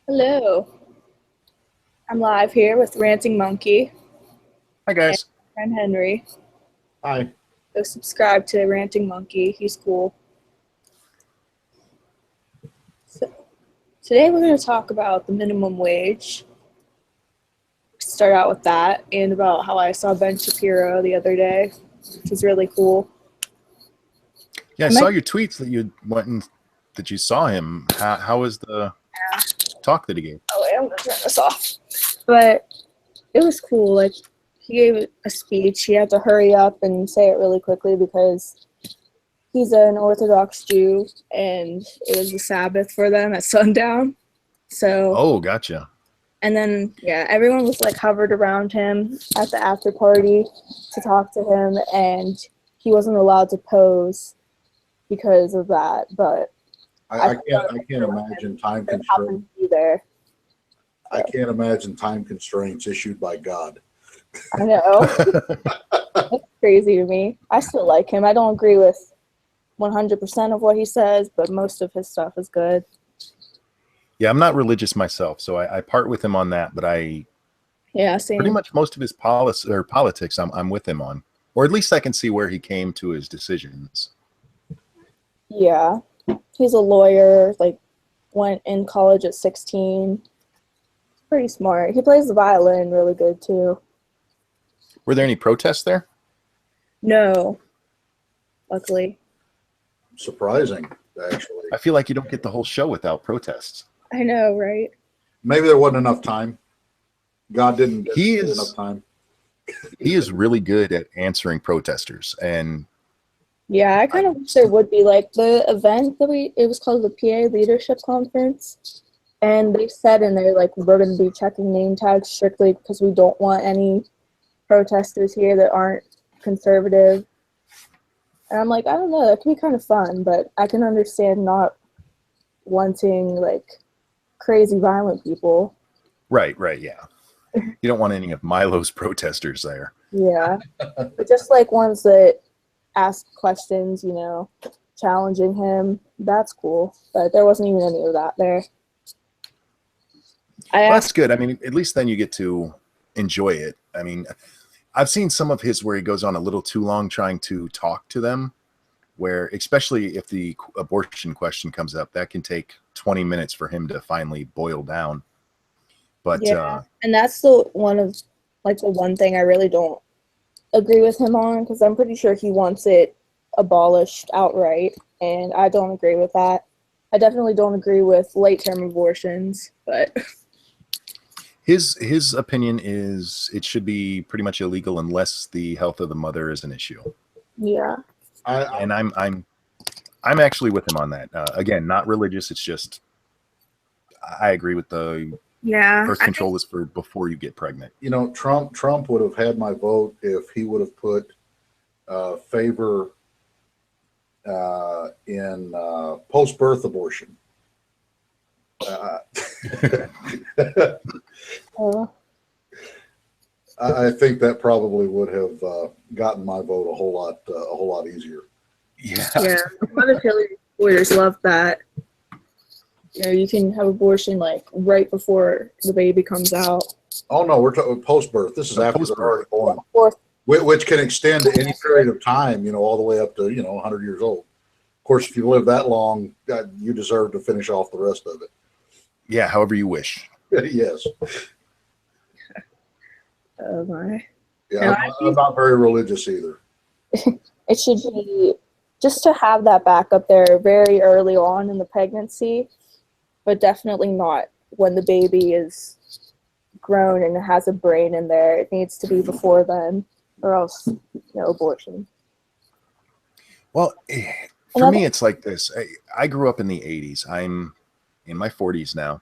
Hello, I'm live here with Ranting Monkey Hi and guys. my friend Henry. Hi. Go subscribe to Ranting Monkey. He's cool. So, today we're going to talk about the minimum wage. Start out with that and about how I saw Ben Shapiro the other day, which is really cool. Yeah, I I saw might, your tweets that you went and that you saw him. How was the talk that he gave? oh wait, I'm going to turn this off. But it was cool. Like, he gave a speech. He had to hurry up and say it really quickly because he's an Orthodox Jew and it was the Sabbath for them at sundown. So, Oh, gotcha. and then, yeah, everyone was like hovered around him at the after party to talk to him, and he wasn't allowed to pose because of that. But I I felt can't bad I can't for him imagine time that constraints. happened to be there. I So, can't imagine time constraints issued by God. I know. That's crazy to me. I still like him. I don't agree with 100% of what he says, but most of his stuff is good. Yeah, I'm not religious myself, so I part with him on that. But I Yeah, pretty same. much most of his policy or politics, I'm with him on, or at least I can see where he came to his decisions. Yeah. He's a lawyer, like, went in college at 16. Pretty smart. He plays the violin really good too. Were there any protests there? No, luckily. Surprising, actually. I feel like you don't get the whole show without protests. I know, right? Maybe there wasn't enough time. God didn't get He enough is time. he is really good at answering protesters, and Yeah, I kind I of wish there would be like the event that it was called the PA Leadership Conference. And they said in there, like, we're going to be checking name tags strictly because we don't want any protesters here that aren't conservative. And I'm like, I don't know, that could be kind of fun, but I can understand not wanting like crazy violent people. right, yeah. You don't want any of Milo's protesters there. Yeah. But just like ones that ask questions, challenging him, that's cool. But there wasn't even any of that there. I Well, asked, that's good. I mean, at least then you get to enjoy it. I mean, I've seen some of his where he goes on a little too long trying to talk to them, where, especially if the abortion question comes up, that can take 20 minutes for him to finally boil down. But yeah, and that's the one of like the one thing I really don't agree with him on because I'm pretty sure he wants it abolished outright, and I don't agree with that. I definitely don't agree with late term abortions, but his opinion is it should be pretty much illegal unless the health of the mother is an issue. yeah, I And I'm actually with him on that. Again, not religious. It's just I agree with the yeah, birth control is for before you get pregnant. Trump would have had my vote if he would have put favor in post birth abortion. Uh, uh, I think that probably would have gotten my vote a whole lot easier. Yeah. yeah. A lot of Hillary supporters love that. You can have abortion like right before the baby comes out. Oh no, we're talking post birth. This is after Post they're already birth. born, Or which can extend to any period of time. All the way up to 100 years old. Of course, if you live that long, you deserve to finish off the rest of Yeah, however you wish. it. Yes. oh my. Yeah, No, I'm not very religious either. it should be just to have that backup there very early on in the pregnancy, but definitely not when the baby is grown and has a brain in there. It needs to be before then, or else no abortion. Well, for Another, me, it's like this. I grew up in the 80s. I'm in my 40s now.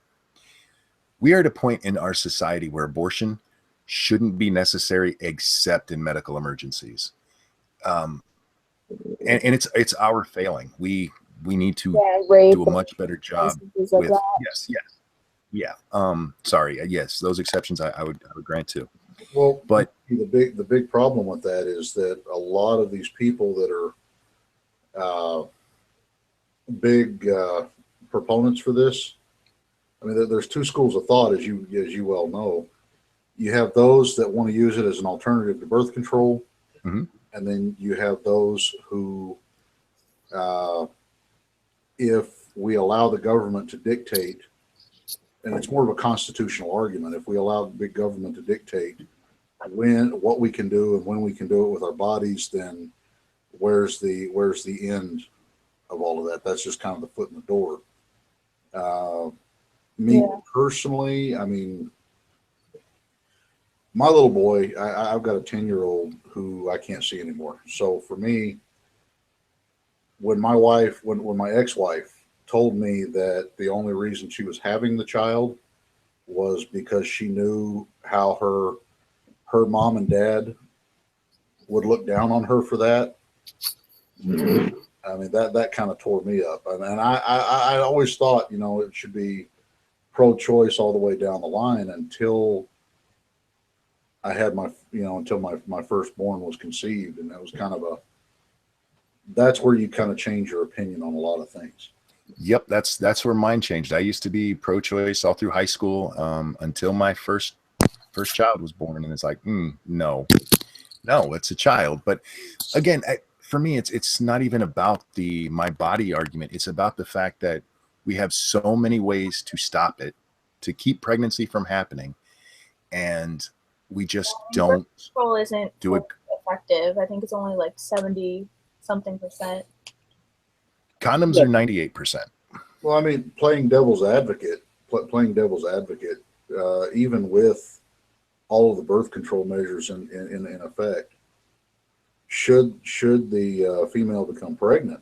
We are at a point in our society where abortion shouldn't be necessary except in medical emergencies. Um, and it's our failing. We need to yeah, rape do a and much better job instances like with that. yes, yeah. Sorry, yes, those exceptions I would grant to. Well, But the big problem with that is that a lot of these people that are big proponents for this I mean, there's two schools of thought, as you well know. You have those that want to use it as an alternative to birth control, Mm-hmm. and then you have those who, if we allow the government to dictate, and it's more of a constitutional argument, if we allow the big government to dictate what we can do and when we can do it with our bodies, then where's the end of all of that? That's just kind of the foot in the door. Me personally, I mean, my little boy, I've got a 10-year-old who I can't see anymore. So for me, when my ex-wife told me that the only reason she was having the child was because she knew how her mom and dad would look down on her for that. I mean, that kind of tore me up. And I always thought, it should be pro-choice all the way down the line until I had until my firstborn was conceived. And that was that's where you kind of change your opinion on a lot of things. Yep, that's where mine changed. I used to be pro-choice all through high school until my first child was born, and it's like, no, it's a child. But again, for me, it's not even about my body argument. It's about the fact that we have so many ways to stop it, to keep pregnancy from happening, and we just don't control isn't do it. Effective. I think it's only like 70-something%. Condoms are 98%. Well, I mean, playing devil's advocate, even with all of the birth control measures in effect, should the female become pregnant,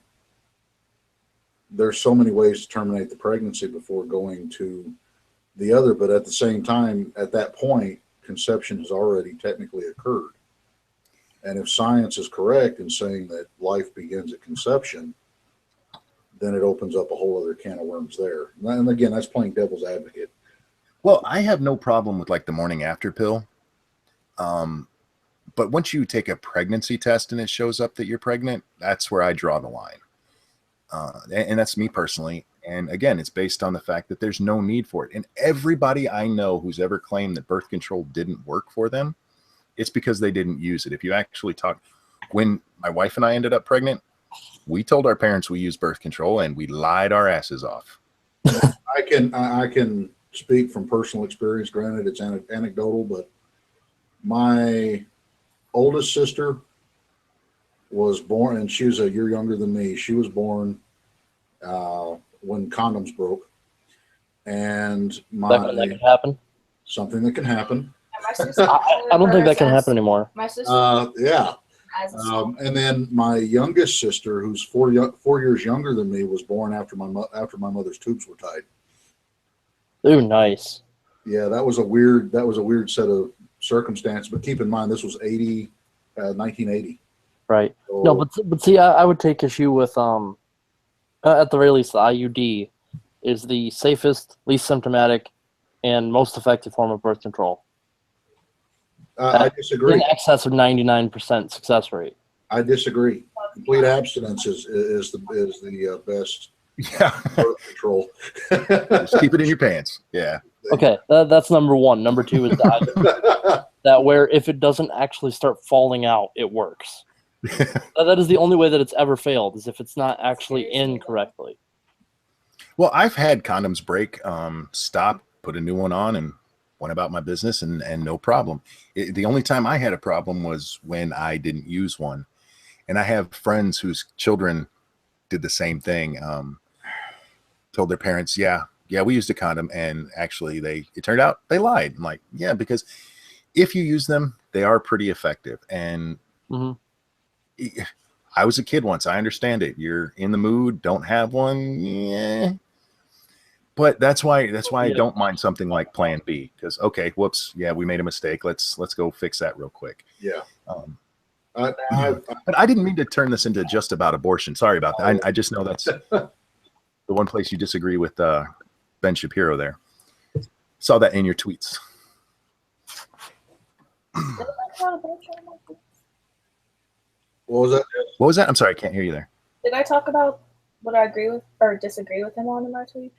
there's so many ways to terminate the pregnancy before going to the other. But at the same time, at that point, conception has already technically occurred. And if science is correct in saying that life begins at conception, then it opens up a whole other can of worms there. And again, that's playing devil's advocate. Well, I have no problem with like the morning after pill. But once you take a pregnancy test and it shows up that you're pregnant, that's where I draw the line. And that's me personally. And again, it's based on the fact that there's no need for it. And everybody I know who's ever claimed that birth control didn't work for them, it's because they didn't use it. If you actually talk, when my wife and I ended up pregnant, we told our parents we used birth control and we lied our asses off. I can speak from personal experience. Granted, it's anecdotal, but my oldest sister was born, and she was a year younger than me. She was born when condoms broke, and that can happen. Something that can happen. My sister, I don't think that can happen anymore. My sister, yeah. And then my youngest sister, who's 4 years younger than me, was born after my mother's tubes were tied. Ooh, nice. Yeah, that was a weird set of circumstances. But keep in mind, this was 1980. Right. So, No, but see, I would take issue with at the very least, the IUD is the safest, least symptomatic, and most effective form of birth control. I disagree. In excess of 99% success rate. I disagree. Complete abstinence is the best birth control. Just keep it in your pants. Yeah. Okay, that's number one. Number two is that where if it doesn't actually start falling out, it works. That is the only way that it's ever failed, is if it's not actually in correctly. Well, I've had condoms break, stop, put a new one on, and went about my business, and no problem. The only time I had a problem was when I didn't use one. And I have friends whose children did the same thing. Told their parents, yeah, we used a condom, and actually it turned out they lied. I'm like, yeah, because if you use them, they are pretty effective. And I was a kid once. I understand it. You're in the mood, don't have one. Yeah. But that's why I don't mind something like Plan B, because okay, whoops, yeah, we made a mistake. Let's go fix that real quick. Yeah. But I didn't mean to turn this into just about abortion. Sorry about that. I just know that's the one place you disagree with Ben Shapiro there. Saw that in your tweets. What was that? What was that? I'm sorry, I can't hear you there. Did I talk about what I agree with or disagree with him on in my tweet?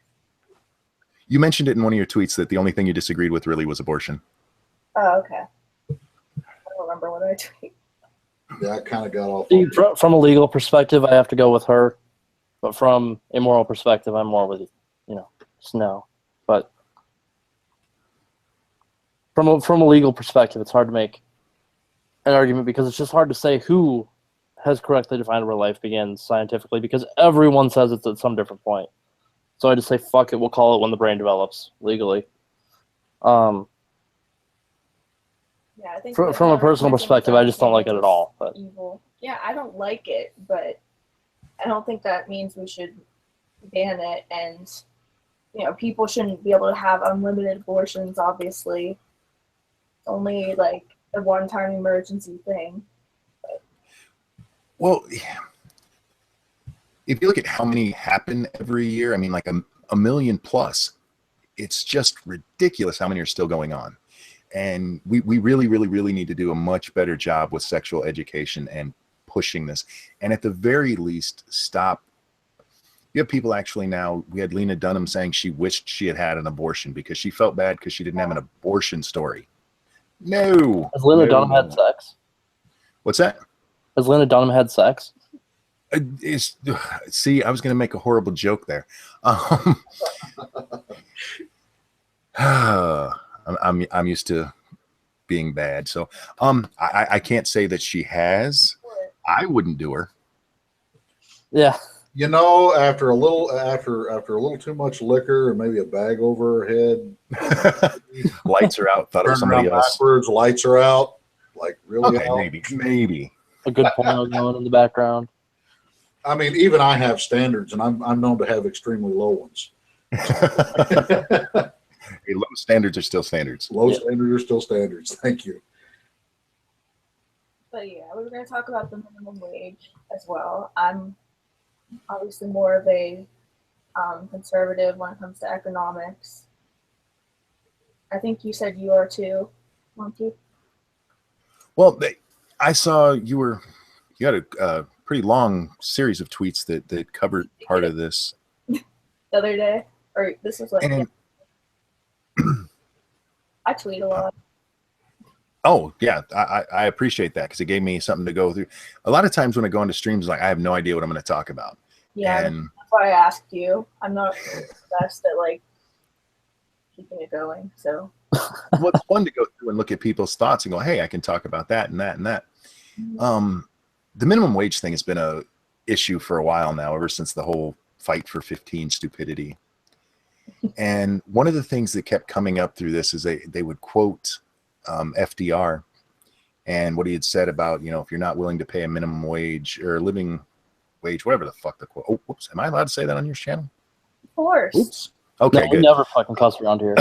You mentioned it in one of your tweets that the only thing you disagreed with really was abortion. Oh, okay. I don't remember what I tweeted. Yeah, I kind of got off. See, from a legal perspective, I have to go with her, but from a moral perspective, I'm more with Snow. But from a legal perspective, it's hard to make an argument because it's just hard to say who has correctly defined where life begins scientifically because everyone says it's at some different point. So I just say, fuck it, we'll call it when the brain develops legally. Yeah, I think From a personal perspective, I just don't like it at all. But evil. Yeah, I don't like it, but I don't think that means we should ban it. And people shouldn't be able to have unlimited abortions. Obviously, it's only like a one-time emergency thing. Well, if you look at how many happen every year, I mean, like a million plus, it's just ridiculous how many are still going on. And we really, really, really need to do a much better job with sexual education and pushing this. And at the very least, stop. You have people actually now, we had Lena Dunham saying she wished she had had an abortion because she felt bad because she didn't have an abortion story. No. Has Lena Dunham had sex? What's that? Has Lena Dunham had sex? See, I was going to make a horrible joke there. I'm used to being bad, so I can't say that she has. I wouldn't do her. Yeah. After a little too much liquor and maybe a bag over her head, lights are out. Thought it was somebody else. Backwards, lights are out. Like really? Okay, out? maybe. A good porno going in the background. I mean, even I have standards, and I'm known to have extremely low ones. Hey, low standards are still standards. Low standards are still standards. Thank you. But yeah, we were going to talk about the minimum wage as well. I'm obviously more of a conservative when it comes to economics. I think you said you are too, Monkey. Well, I saw you had a pretty long series of tweets that covered part of this. The other day, or this was like. I tweet a lot. Oh yeah, I appreciate that because it gave me something to go through. A lot of times when I go into streams, like I have no idea what I'm going to talk about. Yeah, and that's why I asked you. I'm not the best at like keeping it going. So well, it's fun to go through and look at people's thoughts and go, hey, I can talk about that and that and that. Mm-hmm. The minimum wage thing has been a issue for a while now, ever since the whole fight for 15 stupidity. And one of the things that kept coming up through this is they would quote FDR and what he had said about, if you're not willing to pay a minimum wage or a living wage, whatever the fuck the quote. Oh, whoops. Am I allowed to say that on your channel? Of course. Oops. Okay, no, good. We never fucking cuss around here.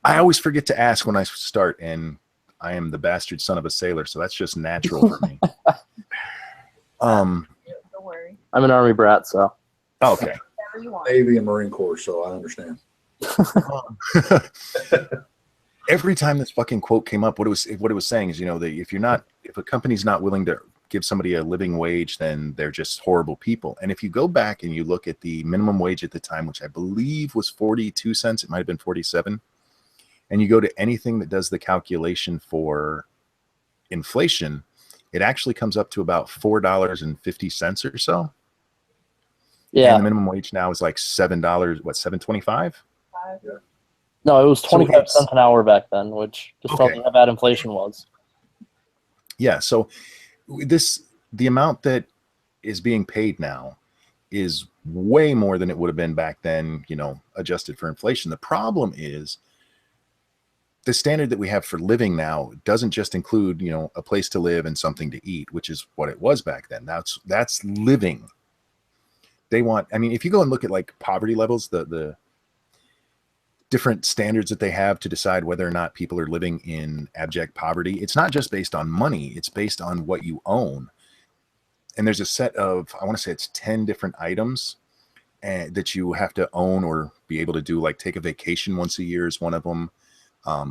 I always forget to ask when I start, and I am the bastard son of a sailor, so that's just natural for me. Don't worry. I'm an Army brat, so. Okay. Navy and Marine Corps, so I understand. Every time this fucking quote came up, what it was saying is, that if a company's not willing to give somebody a living wage, then they're just horrible people. And if you go back and you look at the minimum wage at the time, which I believe was 42 cents, it might have been 47, and you go to anything that does the calculation for inflation, it actually comes up to about $4.50 or so. Yeah. And the minimum wage now is like $7. What, $7.25? No, it was 25 cents an hour back then, which just tells you how bad inflation was. Yeah. So the amount that is being paid now is way more than it would have been back then, adjusted for inflation. The problem is the standard that we have for living now doesn't just include, a place to live and something to eat, which is what it was back then. That's living. They want, if you go and look at like poverty levels, the different standards that they have to decide whether or not people are living in abject poverty, it's not just based on money, it's based on what you own. And there's a set of, I want to say it's 10 different items that you have to own or be able to do, like take a vacation once a year is one of them.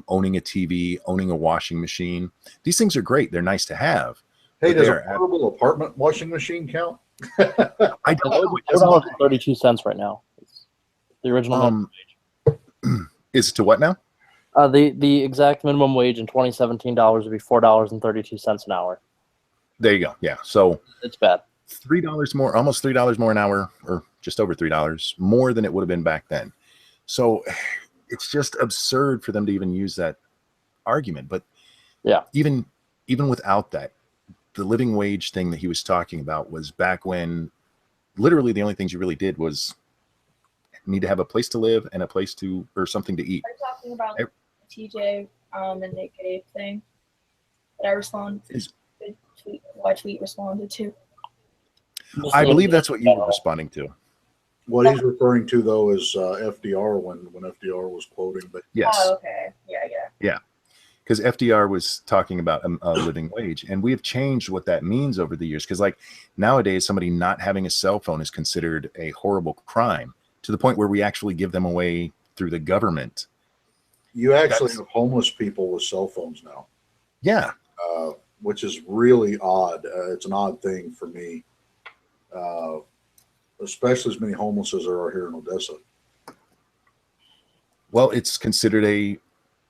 Owning a TV, owning a washing machine. These things are great. They're nice to have. Hey, does a portable apartment washing machine count? I don't know. $4.32 right now. It's the original minimum wage. Is it to what now? The exact minimum wage in 2017 would be $4.32 an hour. There you go. Yeah. So It's bad. $3 more, almost $3 more an hour, or just over $3 more than it would have been back then. So it's just absurd for them to even use that argument. But yeah, even without that, the living wage thing that he was talking about was back when literally the only things you really did was need to have a place to live and a place to, or something to eat. Are you talking about the TJ and Nick Gabe thing that I responded to? My tweet responded to. I believe that's what you were responding to. What he's referring to, though, is FDR when FDR was quoting. But yes. Oh, okay. Yeah. Because FDR was talking about a living wage, and we have changed what that means over the years. Because like nowadays, somebody not having a cell phone is considered a horrible crime, to the point where we actually give them away through the government. You actually have homeless people with cell phones now. Yeah. Which is really odd. It's an odd thing for me, especially as many homeless as there are here in Odessa. Well, it's considered a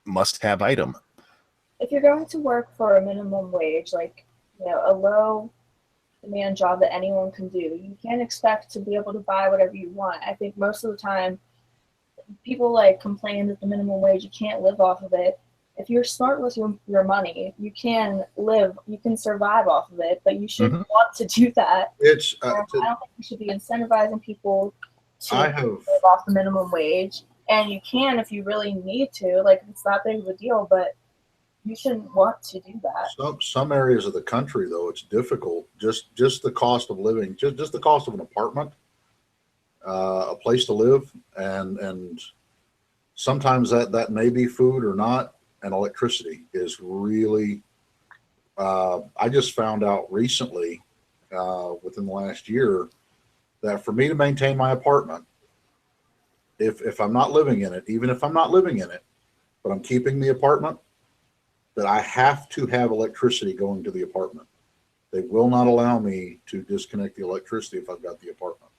must-have item. If you're going to work for a minimum wage, like, a low demand job that anyone can do, you can't expect to be able to buy whatever you want. I think most of the time people like complain that the minimum wage, you can't live off of it. If you're smart with your money, you can survive off of it, but you shouldn't want to do that. I don't think we should be incentivizing people to live off the minimum wage. And you can if you really need to, like it's not big of a deal, but you shouldn't want to do that. Some areas of the country, though, it's difficult. Just the cost of living, just the cost of an apartment, a place to live, and sometimes that may be food or not, and electricity is really. I just found out recently, within the last year, that for me to maintain my apartment, if I'm not living in it, even if I'm not living in it, but I'm keeping the apartment, that I have to have electricity going to the apartment. They will not allow me to disconnect the electricity if I've got the apartment.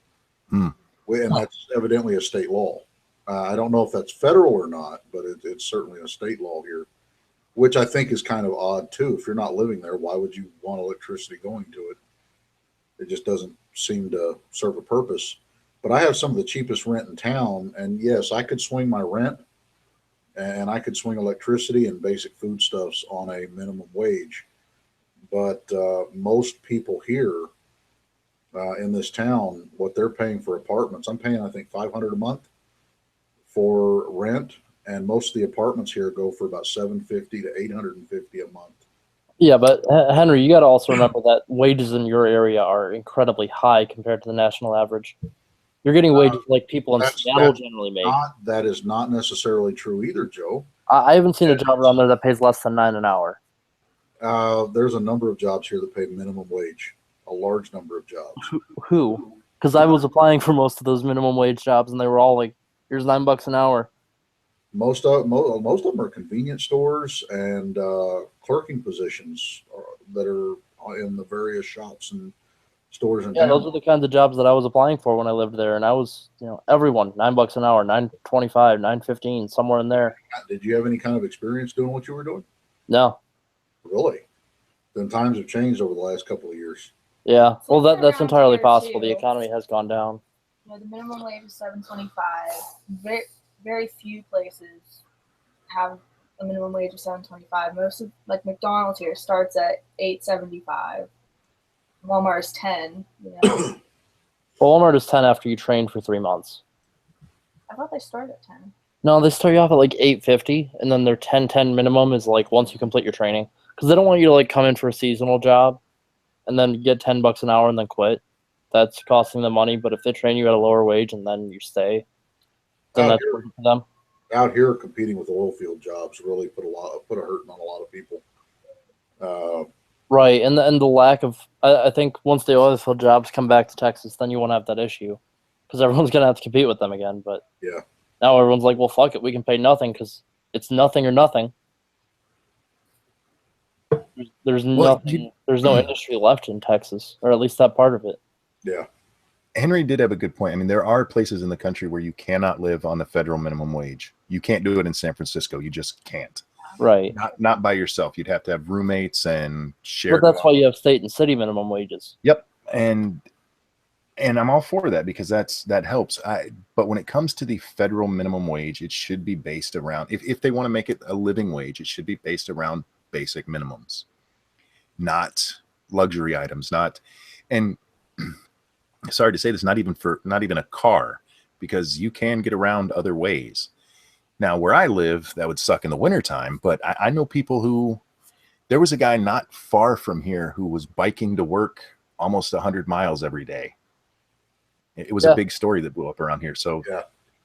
And that's evidently a state law. I don't know if that's federal or not, but it's certainly a state law here, which I think is kind of odd too. If you're not living there, why would you want electricity going to it? It just doesn't seem to serve a purpose. But I have some of the cheapest rent in town, and yes, I could swing my rent, and I could swing electricity and basic foodstuffs on a minimum wage. But most people here in this town, what they're paying for apartments, I'm paying I think $500 a month for rent, and most of the apartments here go for about $750 to $850 a month. Yeah, but Henry, you got to also remember that wages in your area are incredibly high compared to the national average. You're getting wages like people in Seattle generally make. That is not necessarily true either, Joe. I haven't seen a job around there that pays less than $9 an hour. There's a number of jobs here that pay minimum wage, a large number of jobs. Who? Because I was applying for most of those minimum wage jobs, and they were all like, here's $9 an hour. Most of them are convenience stores and clerking positions that are in the various shops and stores in town. Those are the kinds of jobs that I was applying for when I lived there, and I was, everyone $9 an hour, $9.25, $9.15, somewhere in there. Did you have any kind of experience doing what you were doing? No. Really? Then times have changed over the last couple of years. Yeah, well, that's entirely possible. The economy has gone down. The minimum wage is $7.25. Very few places have a minimum wage of $7.25. Most of McDonald's here starts at $8.75. Walmart is $10. Well, Walmart is $10 after you train for 3 months. I thought they start at $10. No, they start you off at like $8.50, and then their $10 minimum is like once you complete your training, because they don't want you to like come in for a seasonal job, and then get $10 an hour and then quit. That's costing them money. But if they train you at a lower wage and then you stay, then that's working for them. Out here, competing with oil field jobs really put a hurting on a lot of people. Right, and the lack of, I think once the oil field jobs come back to Texas, then you won't have that issue, because everyone's gonna have to compete with them again. But yeah, now everyone's like, well, fuck it, we can pay nothing because it's nothing or nothing. There's nothing. There's no industry left in Texas, or at least that part of it. Yeah. Henry did have a good point. I mean, there are places in the country where you cannot live on the federal minimum wage. You can't do it in San Francisco. You just can't. Right. Not by yourself. You'd have to have roommates and share. But that's why you have state and city minimum wages. Yep. And I'm all for that because that helps. But when it comes to the federal minimum wage, it should be based around, if they want to make it a living wage, it should be based around basic minimums, not luxury items, and sorry to say this, not even a car, because you can get around other ways. Now, where I live, that would suck in the wintertime, but I know people there was a guy not far from here who was biking to work almost 100 miles every day. It was a big story that blew up around here. So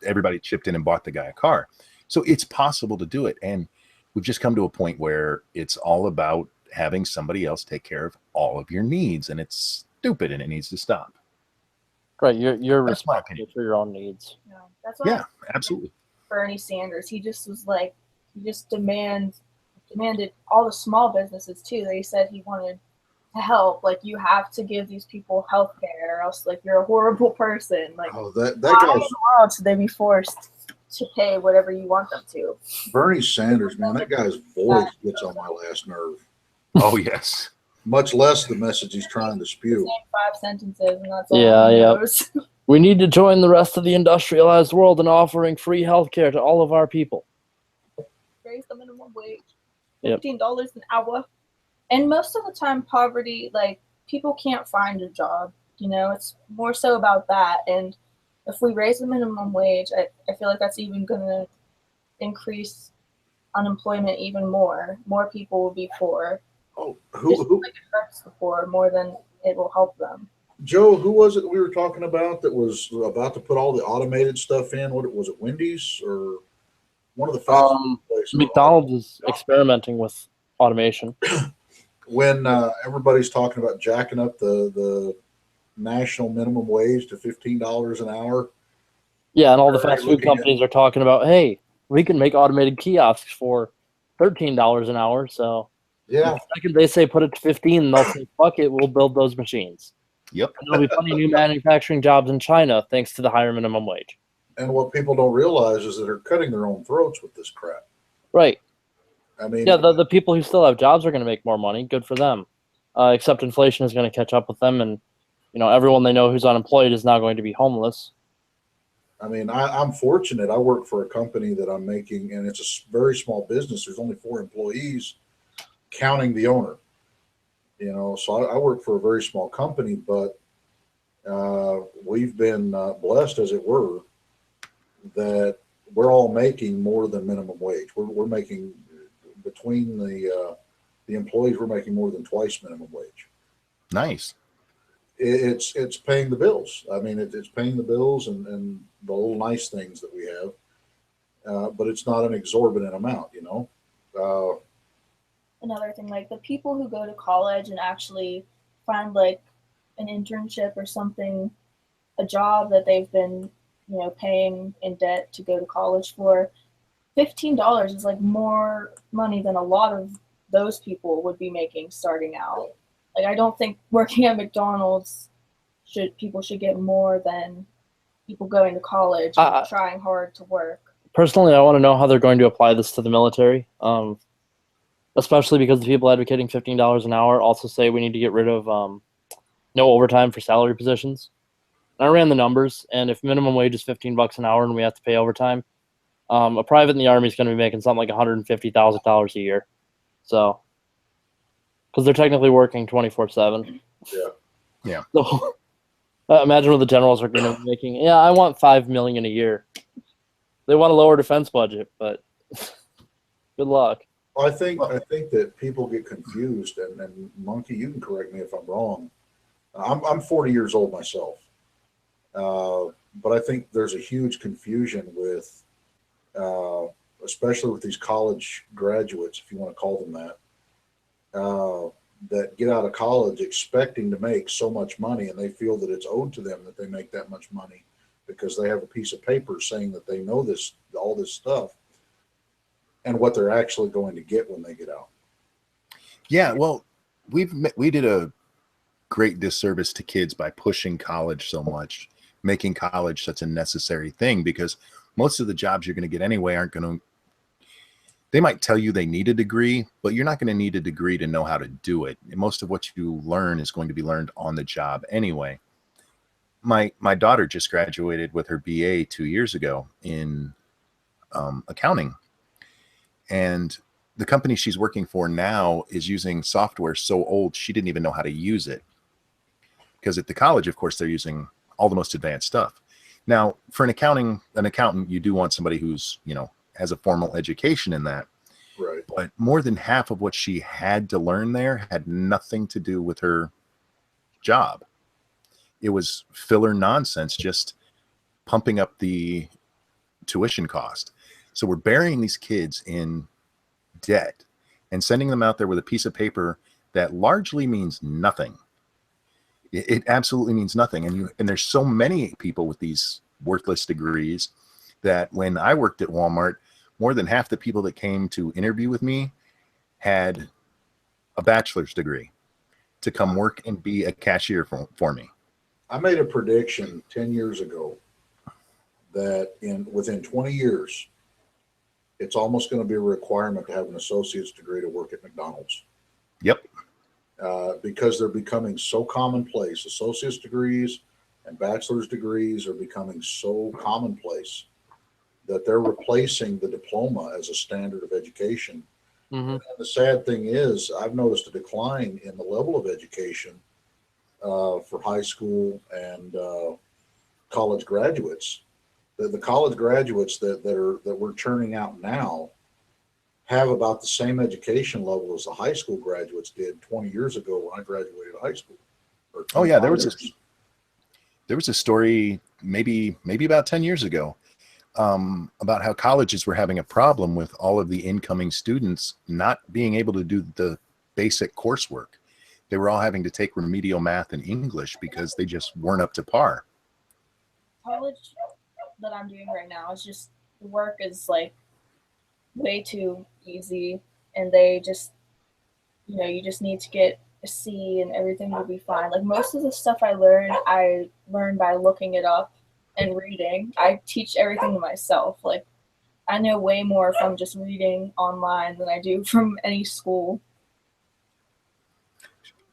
everybody chipped in and bought the guy a car. So it's possible to do it. And we've just come to a point where it's all about having somebody else take care of all of your needs. And it's stupid and it needs to stop. Right. You're That's my responsible for your own needs. Yeah, that's why Absolutely. Bernie Sanders, he just was like, he just demanded all the small businesses too. They said he wanted to help. Like, you have to give these people health care, or else, like, you're a horrible person. Like, that why in guy's the world should they be forced to pay whatever you want them to? Bernie Sanders, man. That guy's voice gets on my last nerve. Oh, yes. Much less the message he's trying to spew. Same 5 sentences, and that's all Yeah, he yeah. knows. We need to join the rest of the industrialized world in offering free health care to all of our people. Raise the minimum wage, Yep. $15 an hour. And most of the time, poverty, like, people can't find a job. You know, it's more so about that. And if we raise the minimum wage, I feel like that's even going to increase unemployment even more. More people will be poor. Oh, Just who like it hurts the poor more than it will help them. Joe? Who was it we were talking about that was about to put all the automated stuff in? What was it? Wendy's or one of the fast food places? McDonald's is experimenting with automation. When everybody's talking about jacking up the national minimum wage to $15 an hour. Yeah, and all the Are they fast food looking at- companies are talking about, hey, we can make automated kiosks for $13 an hour. So Yeah, the second they say put it to 15, they'll say, fuck it, we'll build those machines. Yep. And there'll be plenty of new manufacturing jobs in China thanks to the higher minimum wage. and what people don't realize is that they're cutting their own throats with this crap. Right. I mean, Yeah, the people who still have jobs are going to make more money. Good for them. Except inflation is going to catch up with them, and everyone they know who's unemployed is now going to be homeless. I mean, I'm fortunate. I work for a company that I'm making, and it's a very small business. There's only 4 employees, counting the owner. So I work for a very small company, but we've been blessed, as it were, that we're all making more than minimum wage. We're making, between the employees, we're making more than twice minimum wage. Nice. It's paying the bills. I mean, it's paying the bills and the little nice things that we have, but it's not an exorbitant amount, Another thing, like, the people who go to college and actually find, like, an internship or something, a job that they've been, paying in debt to go to college for, $15 is, like, more money than a lot of those people would be making starting out. Like, I don't think working at McDonald's people should get more than people going to college and trying hard to work. Personally, I want to know how they're going to apply this to the military, especially because the people advocating $15 an hour also say we need to get rid of no overtime for salary positions. I ran the numbers, and if minimum wage is $15 an hour and we have to pay overtime, a private in the Army is going to be making something like $150,000 a year. So, because they're technically working 24/7. Yeah. So, imagine what the generals are going to be making. Yeah, I want $5 million a year. They want a lower defense budget, but good luck. I think that people get confused, and Monkey, you can correct me if I'm wrong. I'm 40 years old myself, but I think there's a huge confusion with, especially with these college graduates, if you want to call them that, that get out of college expecting to make so much money, and they feel that it's owed to them that they make that much money because they have a piece of paper saying that they know all this stuff, and what they're actually going to get when they get out. Yeah, well, we did a great disservice to kids by pushing college so much, making college such a necessary thing, because most of the jobs you're going to get anyway aren't going to, they might tell you they need a degree, but you're not going to need a degree to know how to do it. And most of what you learn is going to be learned on the job anyway. My daughter just graduated with her BA 2 years ago in accounting. And the company she's working for now is using software so old she didn't even know how to use it. Because at the college, of course, they're using all the most advanced stuff. Now, for an accountant, you do want somebody who's, has a formal education in that. Right. But more than half of what she had to learn there had nothing to do with her job. It was filler nonsense, just pumping up the tuition cost. So we're burying these kids in debt and sending them out there with a piece of paper that largely means nothing. It absolutely means nothing. And there's so many people with these worthless degrees that when I worked at Walmart, more than half the people that came to interview with me had a bachelor's degree to come work and be a cashier for me. I made a prediction 10 years ago that within 20 years, it's almost going to be a requirement to have an associate's degree to work at McDonald's. Yep. Because they're becoming so commonplace. Associate's degrees and bachelor's degrees are becoming so commonplace that they're replacing the diploma as a standard of education. Mm-hmm. And the sad thing is, I've noticed a decline in the level of education for high school and college graduates. The college graduates that we're churning out now have about the same education level as the high school graduates did 20 years ago when I graduated high school. Oh yeah, there was a story maybe about 10 years ago about how colleges were having a problem with all of the incoming students not being able to do the basic coursework. They were all having to take remedial math and English because they just weren't up to par. College that I'm doing right now is just, the work is like way too easy, and they just, you just need to get a C and everything will be fine. Like most of the stuff I learned by looking it up and reading. I teach everything to myself. Like I know way more from just reading online than I do from any school.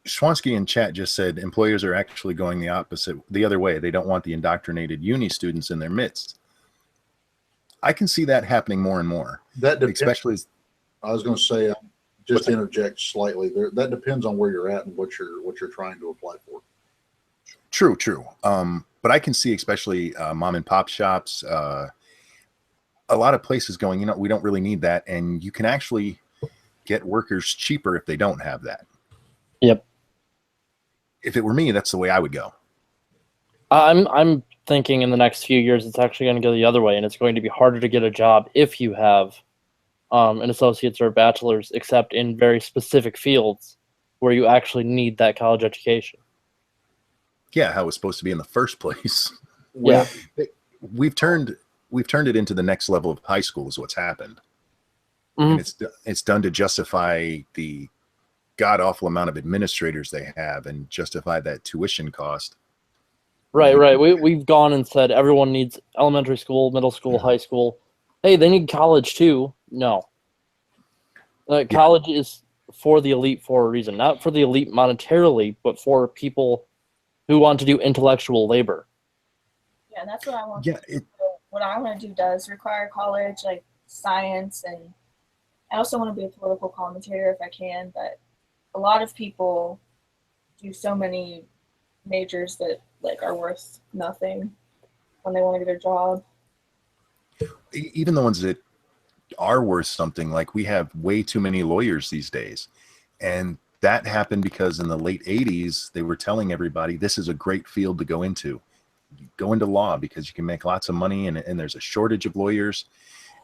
Schwansky in chat just said employers are actually going the other way. They don't want the indoctrinated uni students in their midst. I can see that happening more and more. That depends. Especially, I was going to say, just to interject slightly there. That depends on where you're at and what you're trying to apply for. True. But I can see, especially mom and pop shops, a lot of places going, we don't really need that, and you can actually get workers cheaper if they don't have that. Yep. If it were me, that's the way I would go. I'm thinking in the next few years it's actually going to go the other way, and it's going to be harder to get a job if you have an associate's or a bachelor's, except in very specific fields where you actually need that college education. Yeah, how it's supposed to be in the first place. Yeah. We've turned it into the next level of high school is what's happened. Mm-hmm. And it's done to justify the god-awful amount of administrators they have and justify that tuition cost. Right. We've gone and said everyone needs elementary school, middle school, high school. Hey, they need college too. No. College is for the elite for a reason. Not for the elite monetarily, but for people who want to do intellectual labor. Yeah, and that's what I want Yeah, to do. What I want to do does require college, like science, and I also want to be a political commentator if I can, but a lot of people do so many majors that are worth nothing when they want to get a job. Even the ones that are worth something, like we have way too many lawyers these days. And that happened because in the late 80s, they were telling everybody this is a great field to go into. Go into law because you can make lots of money and there's a shortage of lawyers.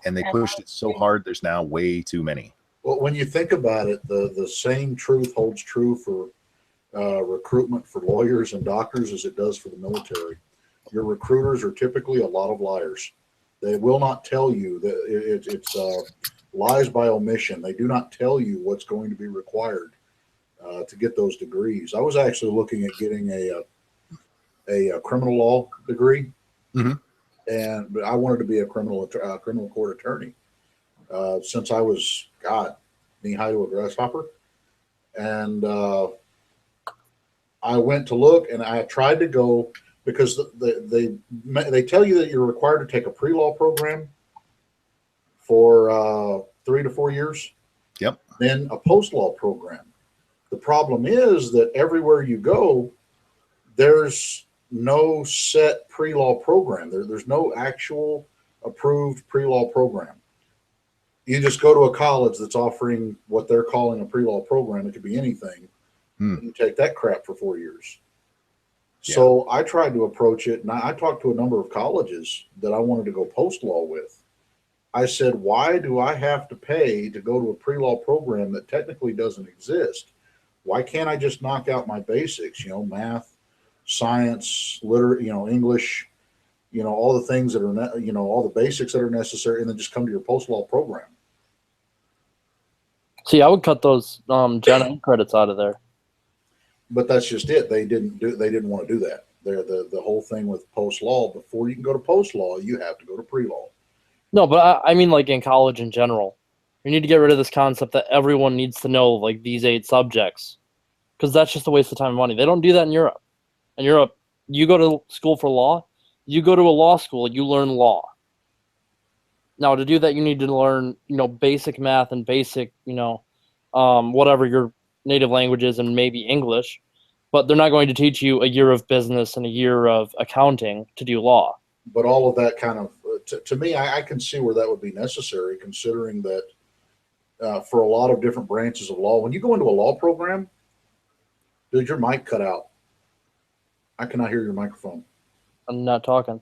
And they pushed it so hard, there's now way too many. Well, when you think about it, the same truth holds true for recruitment for lawyers and doctors as it does for the military. Your recruiters are typically a lot of liars. They will not tell you that it's lies by omission. They do not tell you what's going to be required. to get those degrees. I was actually looking at getting a criminal law degree, but I wanted to be a criminal court attorney since I was knee high to a grasshopper, and I went to look, and I tried to go because they tell you that you're required to take a pre-law program for 3 to 4 years. Yep. Then a post-law program. The problem is that everywhere you go, there's no set pre-law program. There's no actual approved pre-law program. You just go to a college that's offering what they're calling a pre-law program. It could be anything. You take that crap for 4 years. Yeah. So I tried to approach it, and I talked to a number of colleges that I wanted to go post-law with. I said, why do I have to pay to go to a pre-law program that technically doesn't exist? Why can't I just knock out my basics, math, science, English, all the things that are, all the basics that are necessary, and then just come to your post-law program? See, I would cut those Gen Ed credits out of there. But that's just it. They didn't want to do that. The whole thing with post-law, before you can go to post-law, you have to go to pre-law. No, but I mean like in college in general. You need to get rid of this concept that everyone needs to know like these 8 subjects, because that's just a waste of time and money. They don't do that in Europe. In Europe, you go to school for law, you go to a law school, you learn law. Now, to do that, you need to learn, basic math and basic, whatever your native language is and maybe English, but they're not going to teach you a year of business and a year of accounting to do law. But all of that kind of, to me, I can see where that would be necessary, considering that for a lot of different branches of law, when you go into a law program, dude, your mic cut out. I cannot hear your microphone. I'm not talking.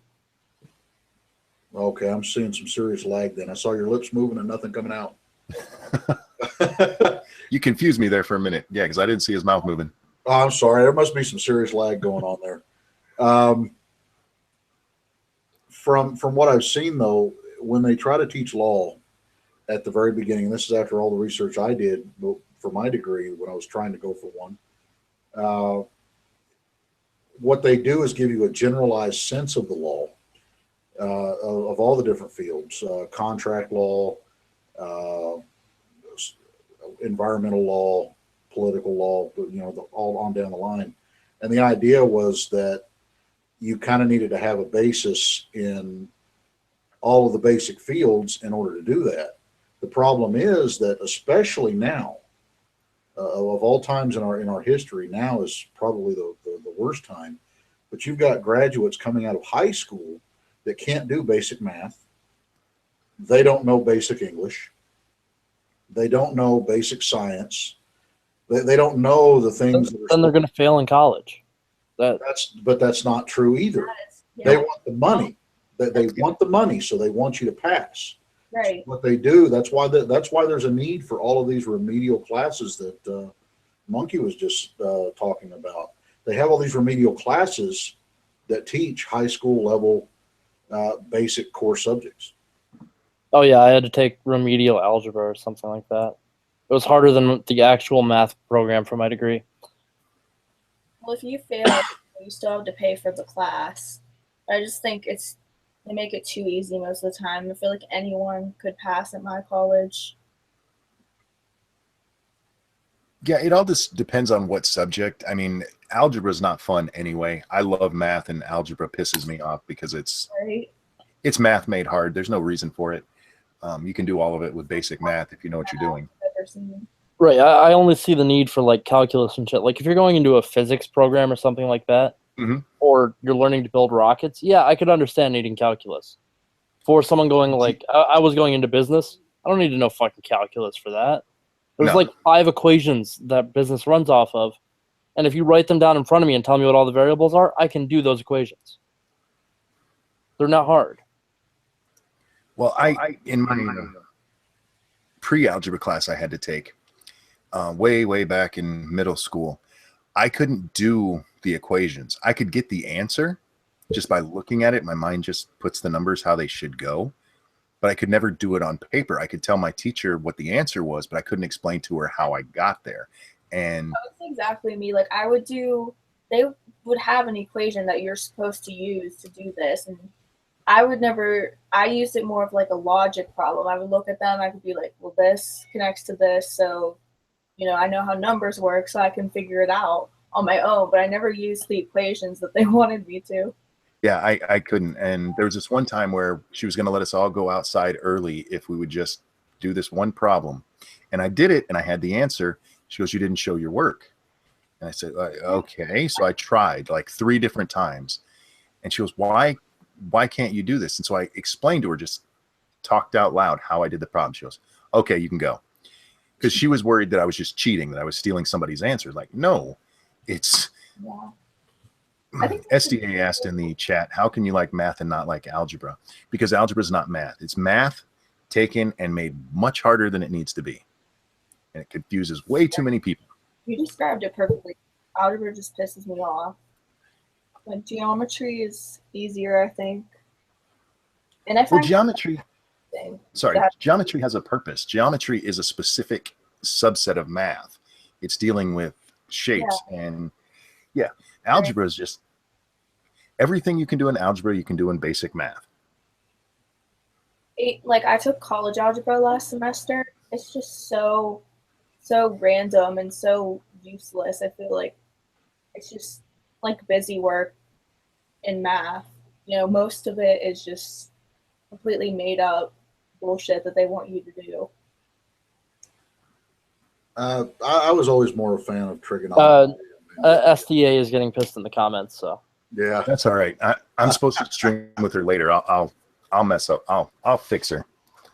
Okay, I'm seeing some serious lag then. I saw your lips moving and nothing coming out. You confused me there for a minute. Yeah, because I didn't see his mouth moving. Oh, I'm sorry. There must be some serious lag going on there. From what I've seen, though, when they try to teach law at the very beginning, and this is after all the research I did for my degree when I was trying to go for one, what they do is give you a generalized sense of the law, of all the different fields, contract law, environmental law, political law, all on down the line. And the idea was that you kind of needed to have a basis in all of the basic fields in order to do that. The problem is that, especially now, of all times in our history, now is probably the worst time. But you've got graduates coming out of high school that can't do basic math. They don't know basic English. They don't know basic science. They don't know the things that are. Then they're going to fail in college. But that's not true either. Yeah. They want the money. They want the money, so they want you to pass. Right. So what they do. That's why there's a need for all of these remedial classes that Monkey was just talking about. They have all these remedial classes that teach high school level basic core subjects. Oh yeah, I had to take remedial algebra or something like that. It was harder than the actual math program for my degree. Well, if you fail, you still have to pay for the class. I just think they make it too easy most of the time. I feel like anyone could pass at my college. Yeah, it all just depends on what subject. I mean, algebra is not fun anyway. I love math, and algebra pisses me off because it's math made hard. There's no reason for it. You can do all of it with basic math if you know what you're doing. Right. I only see the need for like calculus and shit. Like if you're going into a physics program or something like that, or you're learning to build rockets, yeah, I could understand needing calculus. For someone going like, I was going into business, I don't need to know fucking calculus for that. There's like 5 equations that business runs off of, and if you write them down in front of me and tell me what all the variables are, I can do those equations. They're not hard. Well, I in my pre-algebra class I had to take way back in middle school, I couldn't do the equations. I could get the answer just by looking at it. My mind just puts the numbers how they should go, but I could never do it on paper. I could tell my teacher what the answer was, but I couldn't explain to her how I got there. And That's exactly me. Like I would do, they would have an equation that you're supposed to use to do this, and I would never. I used it more of like a logic problem. I would look at them. I could be like, well, this connects to this, so I know how numbers work, so I can figure it out on my own. But I never used the equations that they wanted me to. yeah, I couldn't. And there was this one time where she was going to let us all go outside early if we would just do this one problem. And I did it, and I had the answer. She goes, "You didn't show your work." And I said, "Okay." So I tried like 3 different times. And she goes, why can't you do this? And so I explained to her, just talked out loud how I did the problem. She goes, "Okay, you can go." Because she was worried that I was just cheating, that I was stealing somebody's answer. Like, no, it's... Yeah. SDA asked in the chat, how can you like math and not like algebra? Because algebra is not math. It's math taken and made much harder than it needs to be. And it confuses way too many people. You described it perfectly. Algebra just pisses me off. Like geometry is easier, I think. And I find geometry has a purpose. Geometry is a specific subset of math. It's dealing with shapes, and algebra is just everything you can do in algebra, you can do in basic math. Like I took college algebra last semester. It's just so random and so useless. I feel like it's just like busy work in math. Most of it is just completely made up bullshit that they want you to do. I was always more a fan of trigonometry. STA is getting pissed in the comments, so yeah, that's all right. I'm supposed to stream with her later. I'll mess up. I'll fix her.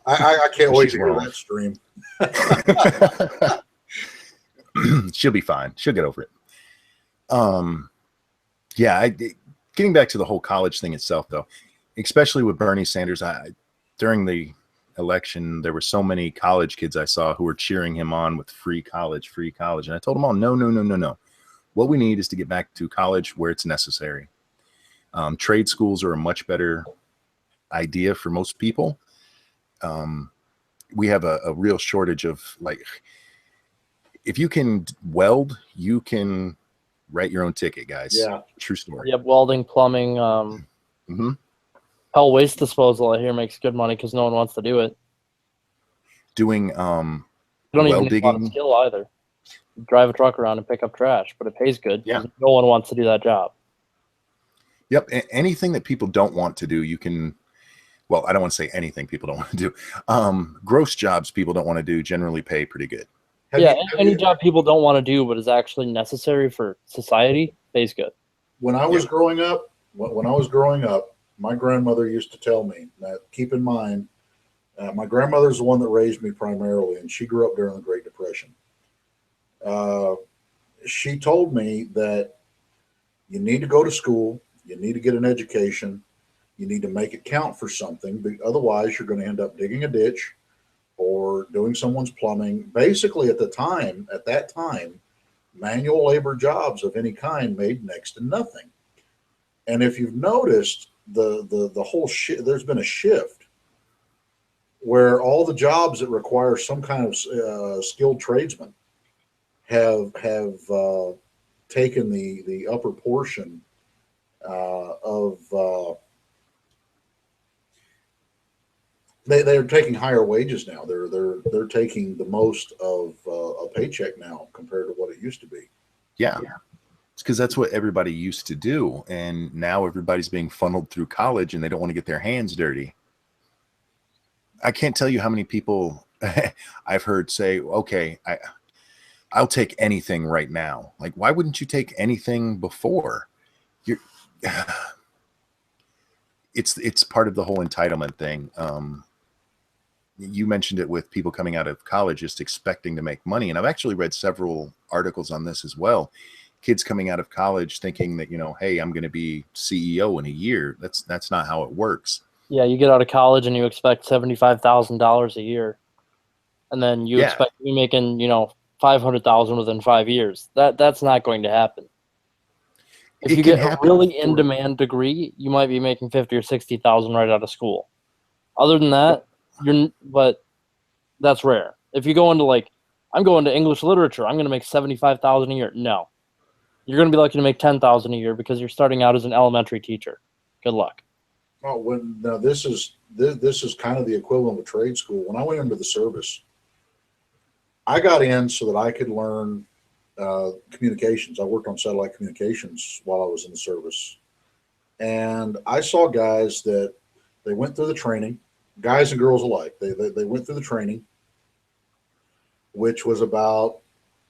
I can't wait to hear that stream. She'll be fine. She'll get over it. Getting back to the whole college thing itself, though, especially with Bernie Sanders, during the election, there were so many college kids I saw who were cheering him on with free college. And I told them all, no. What we need is to get back to college where it's necessary. Trade schools are a much better idea for most people. We have a real shortage of, like, if you can weld, you can write your own ticket, guys. Yeah. True story. Yep, welding, plumbing, hell, waste disposal I hear makes good money because no one wants to do it. Doing You don't well even need a lot of digging. skill either. You drive a truck around and pick up trash, but it pays good. Yeah. No one wants to do that job. Yep. Anything that people don't want to do, you can. Well, I don't want to say anything people don't want to do. Gross jobs people don't want to do generally pay pretty good. Any job people don't want to do but is actually necessary for society pays good. When I was growing up, my grandmother used to tell me that, keep in mind, my grandmother's the one that raised me primarily, and she grew up during the Great Depression. She told me that you need to go to school, you need to get an education, you need to make it count for something, but otherwise you're going to end up digging a ditch or doing someone's plumbing. Basically, at that time, manual labor jobs of any kind made next to nothing. And if you've noticed, the whole there's been a shift where all the jobs that require some kind of skilled tradesman have taken the upper portion of they're taking higher wages now. They're taking the most of a paycheck now compared to what it used to be. Yeah. It's because that's what everybody used to do, and now everybody's being funneled through college, and they don't want to get their hands dirty. I can't tell you how many people I've heard say, "Okay, I'll take anything right now." Like, why wouldn't you take anything before? It's part of the whole entitlement thing. You mentioned it with people coming out of college just expecting to make money, and I've actually read several articles on this as well. Kids coming out of college thinking that, hey, I'm going to be CEO in a year. That's not how it works. Yeah, you get out of college and you expect $75,000 a year, and then you expect to be making $500,000 within 5 years. That's not going to happen. If you get a really in-demand degree, you might be making $50,000 or $60,000 right out of school. Other than that, but that's rare. If you go into like I'm going to English literature. I'm going to make $75,000 a year. No, you're going to be lucky to make $10,000 a year because you're starting out as an elementary teacher. Good luck. Oh, now this is kind of the equivalent of a trade school. When I went into the service, I got in so that I could learn communications. I worked on satellite communications while I was in the service, and I saw guys that they went through the training, guys and girls alike. They went through the training, which was about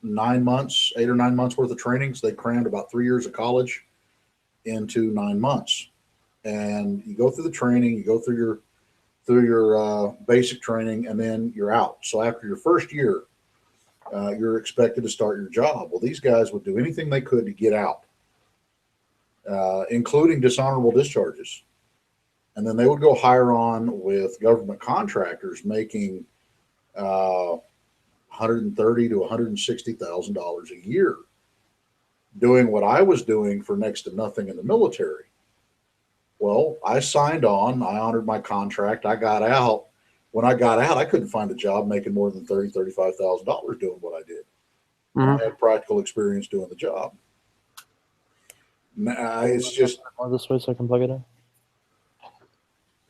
9 months, 8 or 9 months worth of trainings. They crammed about 3 years of college into 9 months. And you go through the training, you go through your basic training, and then you're out. So after your first year, you're expected to start your job. Well, these guys would do anything they could to get out, including dishonorable discharges. And then they would go hire on with government contractors making $130,000 to $160,000 a year, doing what I was doing for next to nothing in the military. Well, I signed on. I honored my contract. I got out. When I got out, I couldn't find a job making more than $30,000, $35,000 doing what I did. I had practical experience doing the job. It's just More this way so I can plug it in.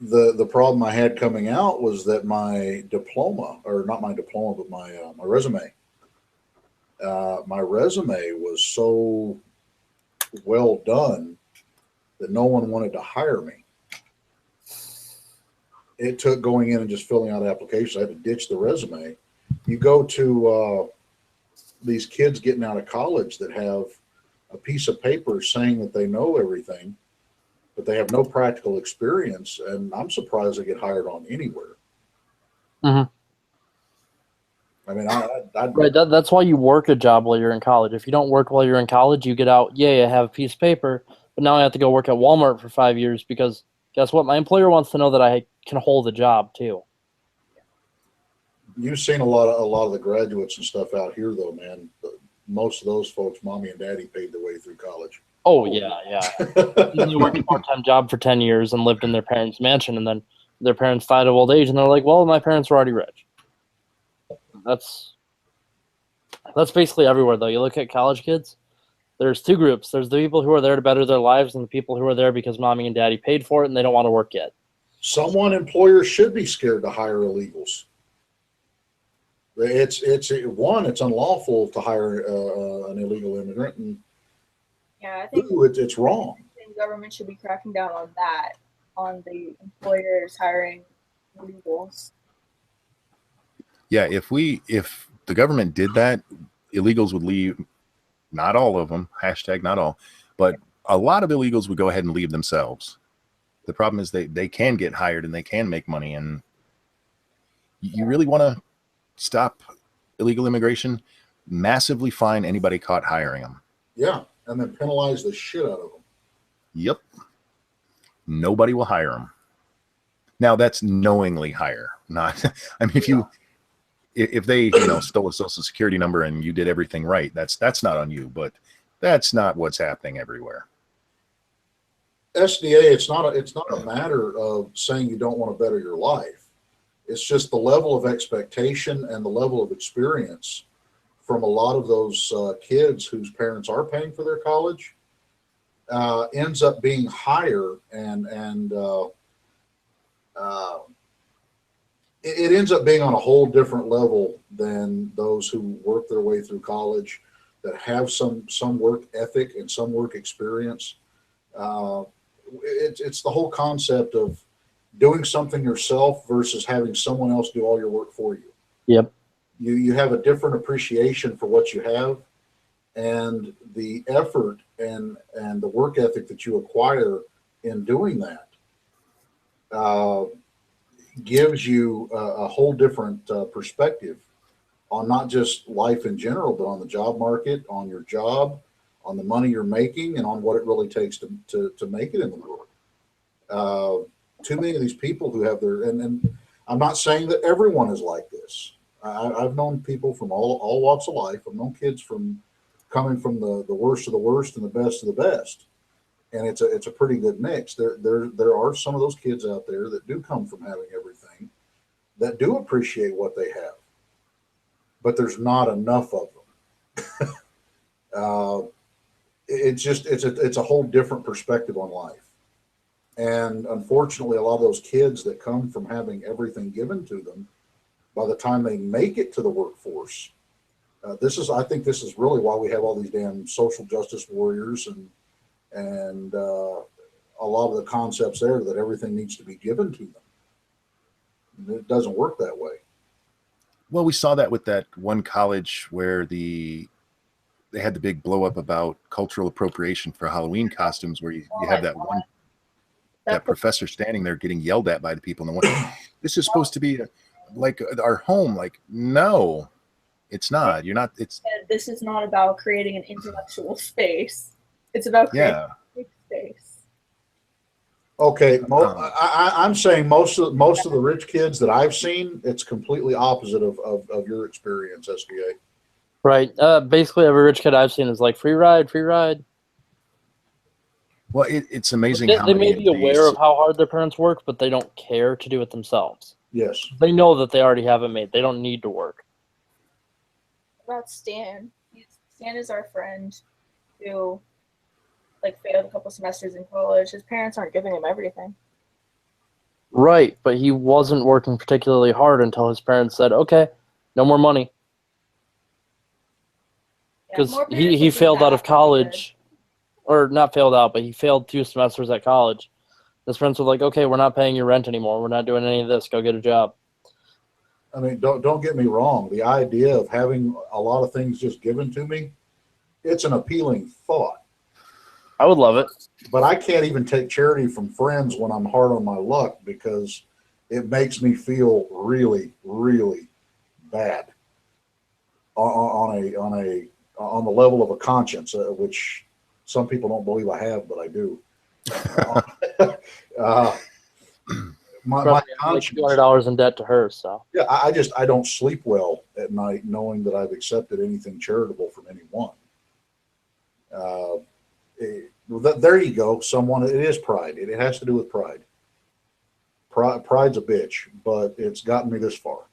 the problem I had coming out was that my diploma, or not my diploma, but my resume. My resume was so well done that no one wanted to hire me. It took going in and just filling out applications. I had to ditch the resume. You go to these kids getting out of college that have a piece of paper saying that they know everything, but they have no practical experience, and I'm surprised they get hired on anywhere. I mean, Right. That's why you work a job while you're in college. If you don't work while you're in college, you get out. Yeah, I have a piece of paper, but now I have to go work at Walmart for 5 years because guess what? My employer wants to know that I can hold a job too. You've seen a lot of the graduates and stuff out here, though, man. Most of those folks, mommy and daddy paid their way through college. Oh yeah. They worked a part-time job for 10 years and lived in their parents' mansion, and then their parents died of old age, and they're like, "Well, my parents were already rich." That's basically everywhere, though. You look at college kids, there's two groups. There's the people who are there to better their lives and the people who are there because mommy and daddy paid for it and they don't want to work yet. Employers should be scared to hire illegals. It's unlawful to hire an illegal immigrant, and Yeah, I think it's wrong. the government should be cracking down on that, on the employers hiring illegals. Yeah, if the government did that, illegals would leave. Not all of them, hashtag not all, but a lot of illegals would go ahead and leave themselves. The problem is they can get hired and they can make money, and you really want to stop illegal immigration, massively fine anybody caught hiring them. Yeah, and then penalize the shit out of them. Yep. Nobody will hire them. Now that's knowingly hire, not, I mean, if they, stole a social security number and you did everything right, that's not on you, but that's not what's happening everywhere. SDA, it's not a matter of saying you don't want to better your life. It's just the level of expectation and the level of experience from a lot of those kids whose parents are paying for their college ends up being higher, and it ends up being on a whole different level than those who work their way through college that have some work ethic and some work experience. It's the whole concept of doing something yourself versus having someone else do all your work for you. Yep. You have a different appreciation for what you have, and the effort and the work ethic that you acquire in doing that gives you a whole different perspective on not just life in general, but on the job market, on your job, on the money you're making, and on what it really takes to make it in the world. Too many of these people who have and I'm not saying that everyone is like this. I've known people from all walks of life. I've known kids coming from the worst of the worst and the best of the best. And it's a pretty good mix. There are some of those kids out there that do come from having everything, that do appreciate what they have. but there's not enough of them. It's a whole different perspective on life. And unfortunately, a lot of those kids that come from having everything given to them, by the time they make it to the workforce, I think this is really why we have all these damn social justice warriors and a lot of the concepts there that everything needs to be given to them. It doesn't work that way. Well, we saw that with that one college where they had the big blow up about cultural appropriation for Halloween costumes, where you have that professor standing there getting yelled at by the people in the one. This is supposed to be like our home. Like, no, it's not. You're not. It's. This is not about creating an intellectual space. It's about creating a space. Okay, I'm saying most of the rich kids that I've seen, it's completely opposite of your experience, SDA. Right. Basically, every rich kid I've seen is like free ride, free ride. Well, it's amazing They may be aware of how hard their parents work, but they don't care to do it themselves. Yes. They know that they already have it made. They don't need to work. About Stan. Stan is our friend who failed a couple semesters in college. His parents aren't giving him everything. Right, but he wasn't working particularly hard until his parents said, okay, no more money. Because he failed out of college. Or not failed out, but he failed 2 semesters at college. His parents were like, okay, we're not paying your rent anymore. We're not doing any of this. Go get a job. I mean, don't get me wrong. The idea of having a lot of things just given to me, it's an appealing thought. I would love it. But I can't even take charity from friends when I'm hard on my luck, because it makes me feel really, really bad on the level of a conscience, which some people don't believe I have, but I do. My conscience, like $200 in debt to her. So yeah, I don't sleep well at night knowing that I've accepted anything charitable from anyone. There you go. It is pride. It has to do with pride. Pride's a bitch, but it's gotten me this far.